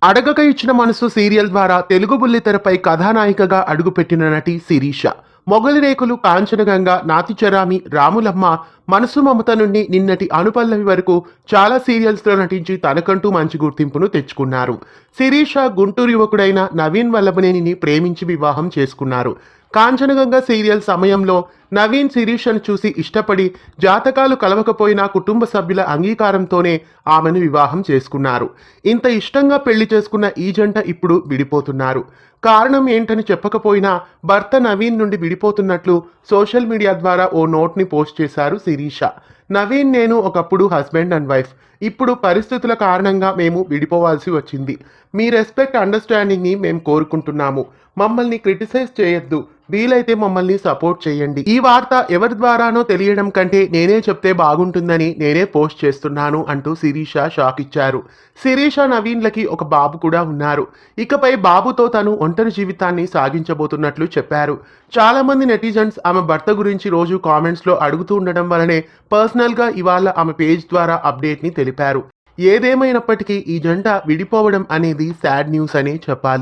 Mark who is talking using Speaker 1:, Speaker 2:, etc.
Speaker 1: అడగక ఇచ్చిన మనసు సీరియల్ ద్వారా తెలుగు బుల్లితెరపై కథానాయికగా అడుగుపెట్టిన నటి శిరీష. మొగలి రేకులు, కాంచనగంగ, నాతిచరామి, రాములమ్మ, మనసు మమత నుండి నిన్నటి అనుపల్లవి వరకు చాలా సీరియల్స్లో నటించి తనకంటూ మంచి గుర్తింపును తెచ్చుకున్నారు. శిరీష గుంటూరు యువకుడైన నవీన్ వల్లభనేనిని ప్రేమించి వివాహం చేసుకున్నారు. కాంచనగంగ సీరియల్ సమయంలో నవీన్ శిరీషను చూసి ఇష్టపడి జాతకాలు కలవకపోయినా కుటుంబ సభ్యుల అంగీకారంతోనే ఆమెను వివాహం చేసుకున్నారు. ఇంత ఇష్టంగా పెళ్లి చేసుకున్న ఈ జంట ఇప్పుడు విడిపోతున్నారు. కారణం ఏంటని చెప్పకపోయినా భర్త నవీన్ నుండి విడిపోతున్నట్లు సోషల్ మీడియా ద్వారా ఓ నోట్ని పోస్ట్ చేశారు శిరీష. నవీన్, నేను ఒకప్పుడు హస్బెండ్ అండ్ వైఫ్. ఇప్పుడు పరిస్థితుల కారణంగా మేము విడిపోవాల్సి వచ్చింది. మీ రెస్పెక్ట్, అండర్స్టాండింగ్ని మేము కోరుకుంటున్నాము. మమ్మల్ని క్రిటిసైజ్ చేయొద్దు. వీలైతే మమ్మల్ని సపోర్ట్ చేయండి. ఈ వార్త ఎవరి ద్వారానో తెలియడం కంటే నేనే చెప్తే బాగుంటుందని నేనే పోస్ట్ చేస్తున్నాను అంటూ శిరీష షాక్ ఇచ్చారు. శిరీష, నవీన్లకి ఒక బాబు కూడా ఉన్నారు. ఇకపై బాబుతో తను ఒంటరి జీవితాన్ని సాగించబోతున్నట్లు చెప్పారు. చాలా మంది నెటిజన్స్ ఆమె భర్త గురించి రోజు కామెంట్స్లో అడుగుతూ ఉండడం వలనే పర్సనల్గా ఇవాళ ఆమె పేజ్ ద్వారా అప్డేట్ని తెలిపారు. ఏదేమైనప్పటికీ ఈ జంట విడిపోవడం అనేది సాడ్ న్యూస్ అనే చెప్పాలి.